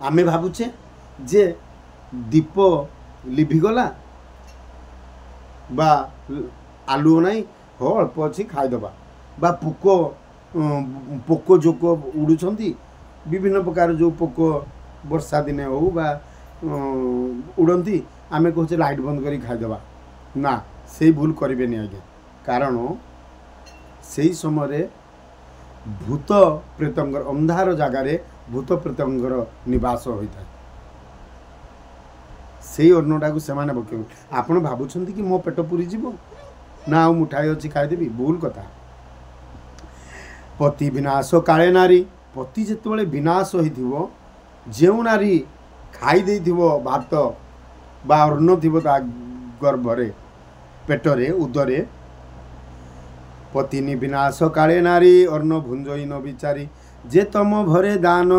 आमे भावुचे जे दीप लिभिगला बा आलुओ नाई हो अल्प अच्छी खाईदबा बा पोक पोक जोक उड़ुंट विभिन्न प्रकार जो पोक वर्षा दिने हो बा उड़ती आमे कहे लाइट बंद करी खाईदबा ना से भूल करें आज्ञा कारण से समय भूत प्रेतंगर अंधार जगार भूत प्रेतंगर निवास होता है से अन्नटा को से पके आपण भावुं कि मो पेट पूरी जीव ना आ मुठाई अच्छी खाईदेवी भूल कथा पति विनाश काले नारी पति जिते विनाश हो जो नारी खाई भात बा अन्न थी गर्भरे पेटरे उदरे पतिनी विनाश काले नारी अन्न भुंजई न विचारी जे तम भरे दान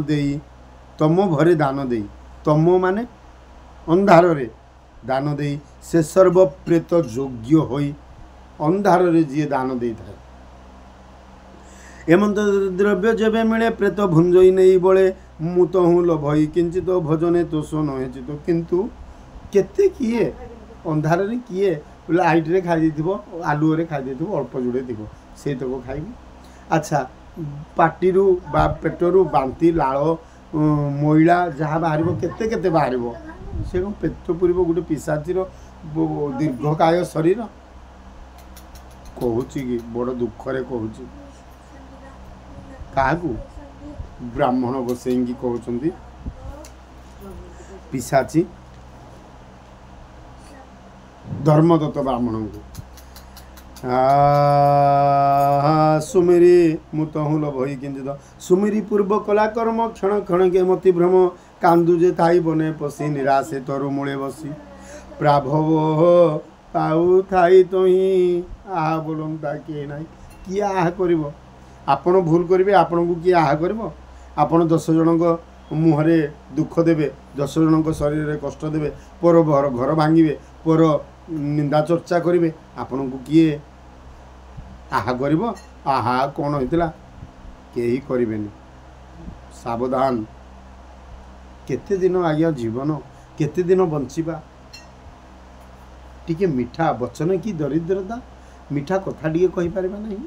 देई तम भरे दान देई तम माने अंधार रे दान देई से सर्व प्रेत योग्य होई अंधार रे जी दान दे था एमंत द्रव्य जेबे मिले प्रेत भुंजई नहीं बोले मु तो हूँ लभई किंचित भजने तोष नहे तो किंतु केते किए अंधार रे किए लाइट रे खाई देथिबो आलू रे खाई देथिबो अल्प जुड़े थिबो से तक खाइबी अच्छा पाटिरू बा पेटरू बांती लाल मैला जहाँ बाहर केते केते बाहर से कौन पेट पूरी गोटे पिशाचीर दीर्घकाय शरीर कहूँ कि बड़ दुखरे कहूँ क्या ब्राह्मण बसई कहते पिशाची धर्मदत्त ब्राह्मण को सुमेरी मुतहुल भई किंचित सुमेरी पूर्व कला कर्म क्षण क्षण के मति भ्रम कांदुजे थाई बने पशि निराशे तरु मूले बसी प्राभव पाऊ थाई तो ही आह बोलता किए ना किए आह कर आपण भूल करेंगे आपण को किए आह कर आपण 10 जन मुहरे दुख देवे 10 जन शरीर में कष्ट देवे पर घर भांगे पर निंदा चर्चा करेंगे आपण को किए आहा कर आहा कौन होता कहीं करें सावधान केते दिन आज्ञा जीवन केते दिन बंचिबा टिके मीठा वचन की दरिद्रता मीठा कथा टिके कहि पारिबा नहीं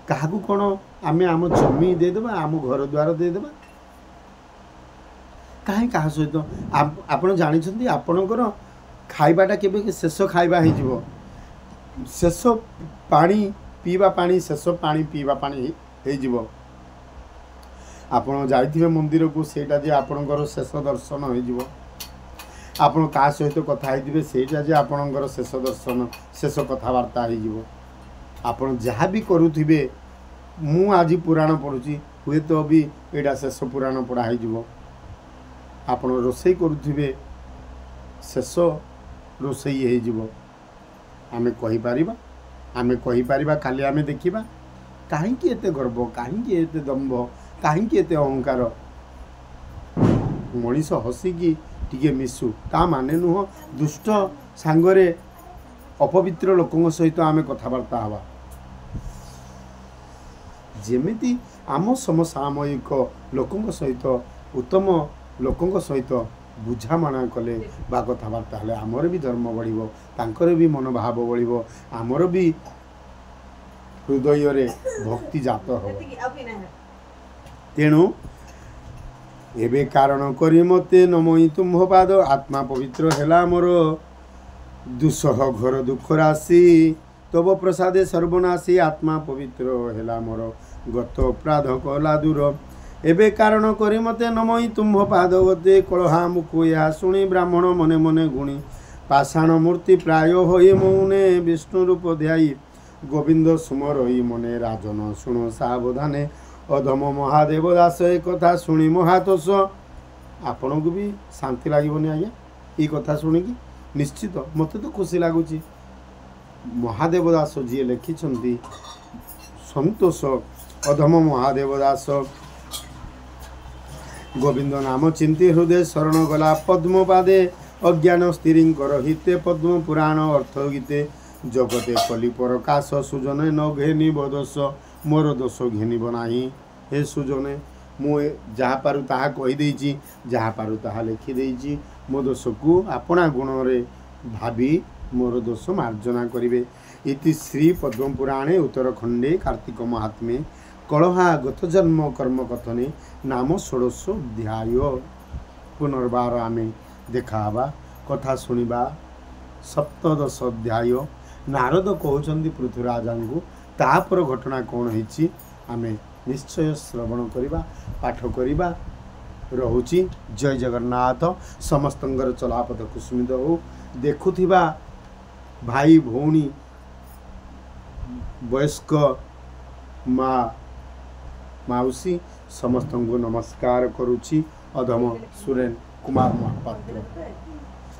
क्या कौन आम आम जमी देदेबा आम घर द्वार देदेबा कहीं क्या सहित आप जानी आपणकर खाइबाटा केबे शेष खाइबा हो शेष पानी पीवा पानी शेष पानी पीवा पानी हो आपड़ जाइए मंदिर को सेटा जे आपणकर शेष दर्शन हो आपण क्या सहित कथा होइथिबे सेटा जे आपणकर शेष दर्शन शेष कथबार्ता हो आपण जहाँ भी करुथिबे मु आज पुराण पढ़ुची हुए तो भी एटा शेष पुराण पढ़ा हो आपण रोसई करुथिबे शेष रोसई हो आमे कहि पारिबा काली आमे देखिबा काहेकि एते गर्व काहेकि एते दंभ काहेकि एते अहंकार मनीष हसिकी टिके मिसु ता माने नुह दुष्ट सांगरे अपवित्र लोकों सहित आमे कथबार्ता हवा जेमिति आम समसामयिक लोकों सहित उत्तम लोकों सहित बुझामणा कले बा कथबार्ता हेले आमर भी धर्म बढ़िबो तांकर भी मनोभाव बढ़िबो आमर भी हृदय रे भक्ति जात हो तेणु एबे कारण करी मते नमई तुम पाद आत्मा पवित्र हेला मोर दुसह घर दुख राशि तब प्रसादे सर्वनाशी आत्मा पवित्र हेला मोर गत अपराध कला दूर एबे कारण करी मते नमई तुम्भ पादवते कलहा मुखु या शुणी ब्राह्मण मने मने गुणी पाषाण मूर्ति प्राय होई मौने विष्णु रूप ध्याई गोविंद सुमरई मने राजन शुण सावधाने अधम महादेव दास ए कथा शुणी महातोष आपण को भी शांति लगे आज्ञा ये कथा शुणिकी निश्चित मत तो खुशी लगुच महादेव दास जी लिखिं संतोष अधम महादेव दास गोविंद नाम चिंती हृदय शरण गला पद्म पादे अज्ञान स्थिरीकर हिते पद्म पुराण अर्थ गीते जगते कली प्रकाश सुजने न घेनिब दोष मोर दोष घेनिब नाही हे सुजने मु जहाँ पारू ताहा कहीदेची जहाँ पारू ताहा लिखिदेची मो दोष को आपणा गुण रे भावी मोर दोष मार्जना करिवे। इति श्री पद्मपुराणे उत्तरखंडे कार्तिक महात्म्ये कलहा गत जन्म कर्म कथने नाम षोडश अध्याय। पुनर्बार आमे देखावा कथा सुनिबा सप्तदश अध्याय। नारद कहउचंदी पृथ्वीराजा को तापर घटना कौन होइछि आमे निश्चय श्रवण करिबा पाठ करिबा रहुछि। जय जगन्नाथ। समस्तंगर चलापथ कुसुमित हो। देखुथिबा भाई भौणी वयस्क माँ माउसी समस्त को नमस्कार करुछि। अधम सुरेन कुमार महापात्र।